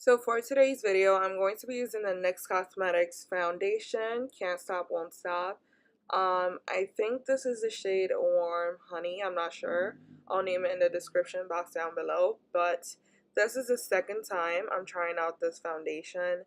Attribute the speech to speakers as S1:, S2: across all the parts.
S1: So for today's video, I'm going to be using the NYX Cosmetics foundation, Can't Stop, Won't Stop. I think this is the shade Warm Honey, I'm not sure. I'll name it in the description box down below. But this is the second time I'm trying out this foundation,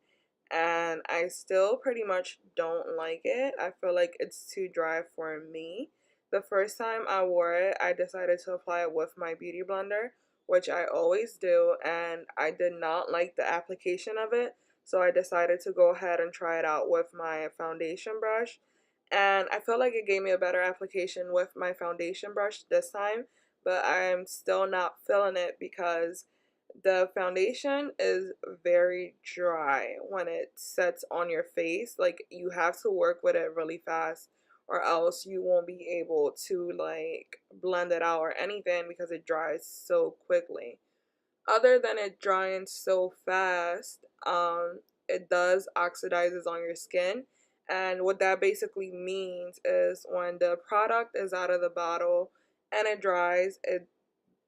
S1: and I still pretty much don't like it. I feel like it's too dry for me. The first time I wore it, I decided to apply it with my beauty blender, which I always do, and I did not like the application of it, so I decided to go ahead and try it out with my foundation brush. And I feel like it gave me a better application with my foundation brush this time, but I'm still not feeling it because the foundation is very dry when it sets on your face. Like, you have to work with it really fast, or else you won't be able to like blend it out or anything because it dries so quickly. Other than it drying so fast, it does oxidizes on your skin. And what that basically means is when the product is out of the bottle and it dries, it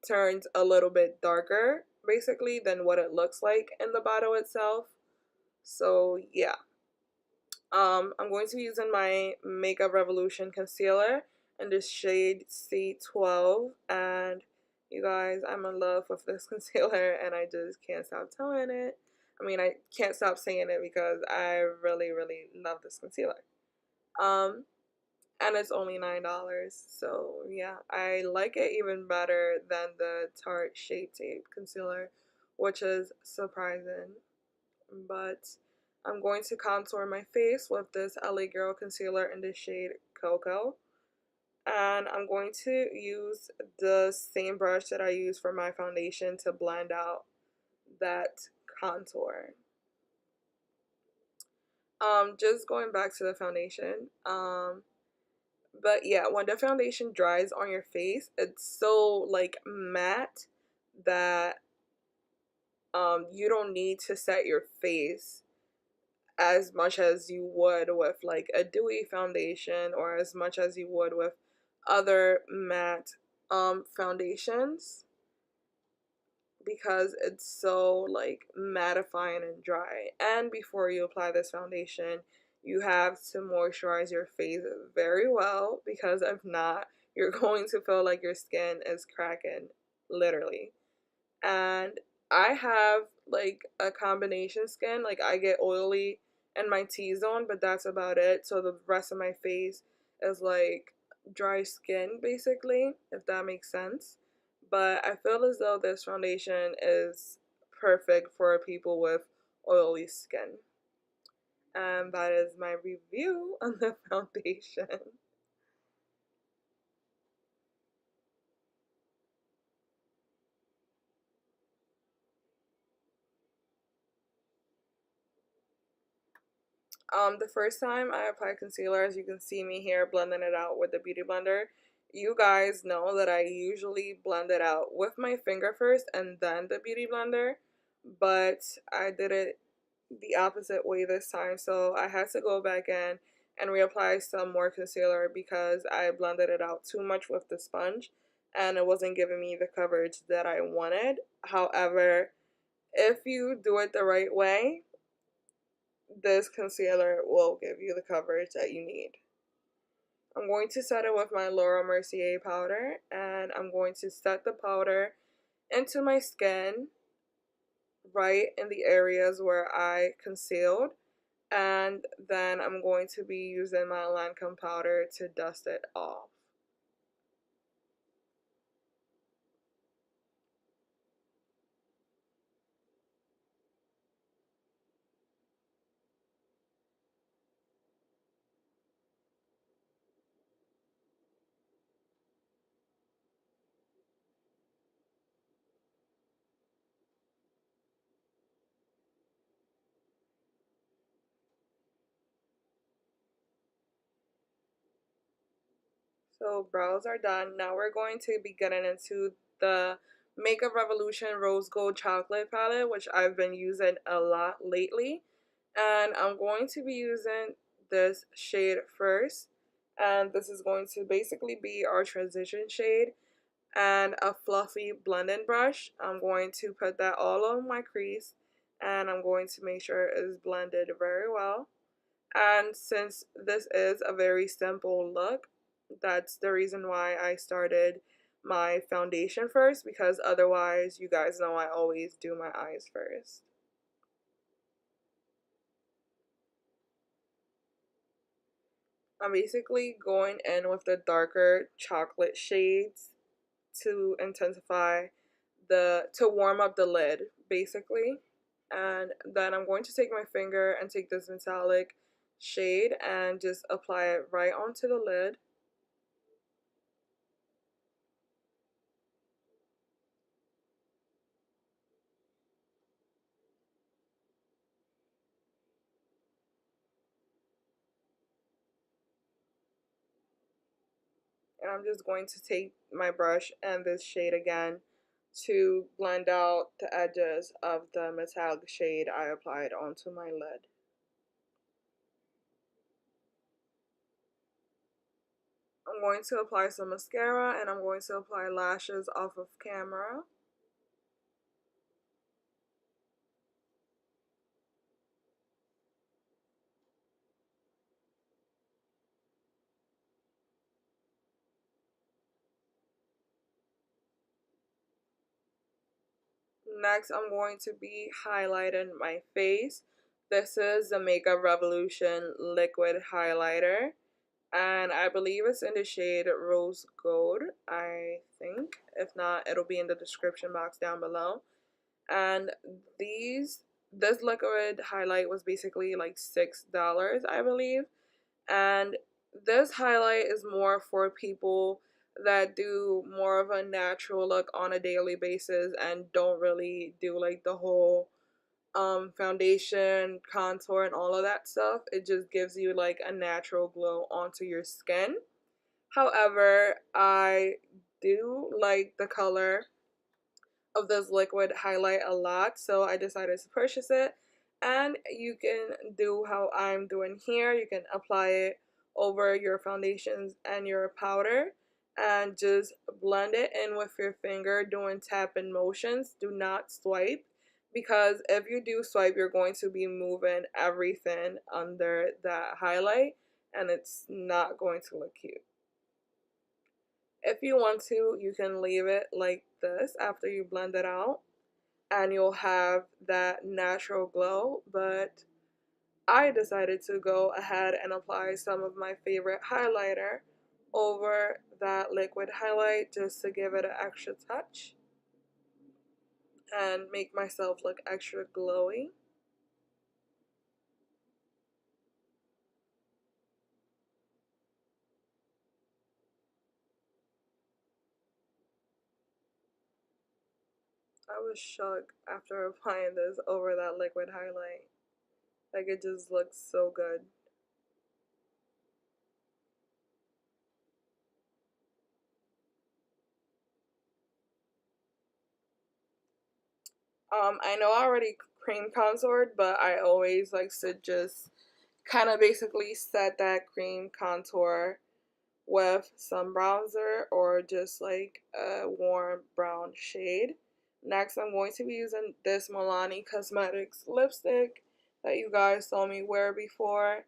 S1: turns a little bit darker basically than what it looks like in the bottle itself. So yeah. I'm going to be using my Makeup Revolution concealer in the shade C12, and you guys, I'm in love with this concealer and I just can't stop telling it. I mean, I can't stop saying it because I really, really love this concealer. Um, and it's only $9, so yeah, I like it even better than the Tarte Shape Tape concealer, which is surprising. But I'm going to contour my face with this LA Girl concealer in the shade Cocoa. And I'm going to use the same brush that I use for my foundation to blend out that contour. Just going back to the foundation. But yeah, when the foundation dries on your face, it's so like matte that you don't need to set your face as much as you would with like a dewy foundation, or as much as you would with other matte foundations, because it's so like mattifying and dry. And before you apply this foundation, you have to moisturize your face very well, because if not, you're going to feel like your skin is cracking, literally. And I have like a combination skin. Like, I get oily in my T-zone, but that's about it. So the rest of my face is like dry skin basically, if that makes sense. But I feel as though this foundation is perfect for people with oily skin. And that is my review on the foundation. The first time I applied concealer, as you can see me here blending it out with the beauty blender, you guys know that I usually blend it out with my finger first and then the beauty blender, but I did it the opposite way this time, so I had to go back in and reapply some more concealer because I blended it out too much with the sponge and it wasn't giving me the coverage that I wanted. However, if you do it the right way, this concealer will give you the coverage that you need. I'm going to set it with my Laura Mercier powder, and I'm going to set the powder into my skin right in the areas where I concealed, and then I'm going to be using my Lancome powder to dust it off. So brows are done. Now we're going to be getting into the Makeup Revolution Rose Gold Chocolate palette, which I've been using a lot lately. And I'm going to be using this shade first. And this is going to basically be our transition shade. And a fluffy blending brush. I'm going to put that all on my crease. and I'm going to make sure it is blended very well. And since this is a very simple look, that's the reason why I started my foundation first, because otherwise, you guys know I always do my eyes first. I'm basically going in with the darker chocolate shades to intensify to warm up the lid, basically. And then I'm going to take my finger and take this metallic shade and just apply it right onto the lid. And I'm just going to take my brush and this shade again to blend out the edges of the metallic shade I applied onto my lid. I'm going to apply some mascara and I'm going to apply lashes off of camera. Next, I'm going to be highlighting my face. This is the Makeup Revolution liquid highlighter, and I believe it's in the shade Rose Gold, I think. If not, it'll be in the description box down below. And this liquid highlight was basically like $6, I believe. And this highlight is more for people that do more of a natural look on a daily basis and don't really do like the whole foundation, contour, and all of that stuff. It just gives you like a natural glow onto your skin. However, I do like the color of this liquid highlight a lot, so I decided to purchase it. And you can do how I'm doing here. You can apply it over your foundations and your powder and just blend it in with your finger doing tapping motions. Do not swipe, because if you do swipe, you're going to be moving everything under that highlight and it's not going to look cute. If you want to, you can leave it like this after you blend it out and you'll have that natural glow, but I decided to go ahead and apply some of my favorite highlighter over that liquid highlight just to give it an extra touch and make myself look extra glowy. I was shocked after applying this over that liquid highlight. Like, it just looks so good. I know I already cream contoured, but I always like to just kind of basically set that cream contour with some bronzer or just like a warm brown shade. Next, I'm going to be using this Milani Cosmetics lipstick that you guys saw me wear before,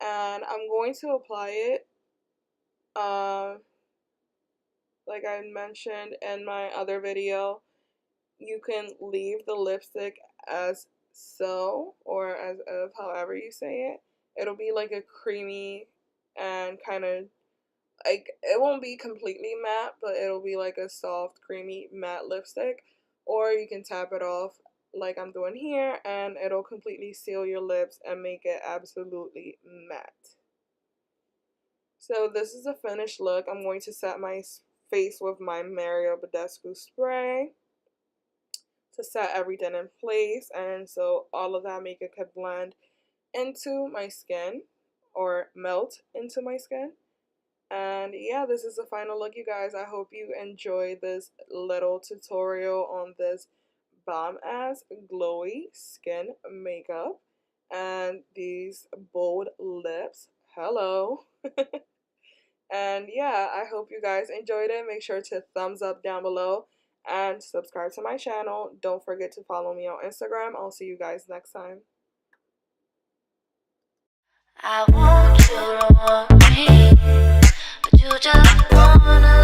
S1: and I'm going to apply it like I mentioned in my other video. You can leave the lipstick as so, or as of, however you say it. It'll be like a creamy and kind of like, it won't be completely matte, but it'll be like a soft creamy matte lipstick. Or you can tap it off like I'm doing here and it'll completely seal your lips and make it absolutely matte. So this is a finished look. I'm going to set my face with my Mario Badescu spray to set everything in place, and so all of that makeup could blend into my skin or melt into my skin. And yeah, this is the final look, you guys. I hope you enjoyed this little tutorial on this bomb ass glowy skin makeup and these bold lips. Hello. And yeah, I hope you guys enjoyed it. Make sure to thumbs up down below and subscribe to my channel. Don't forget to follow me on Instagram. I'll see you guys next time.
S2: I want you to want me, but you just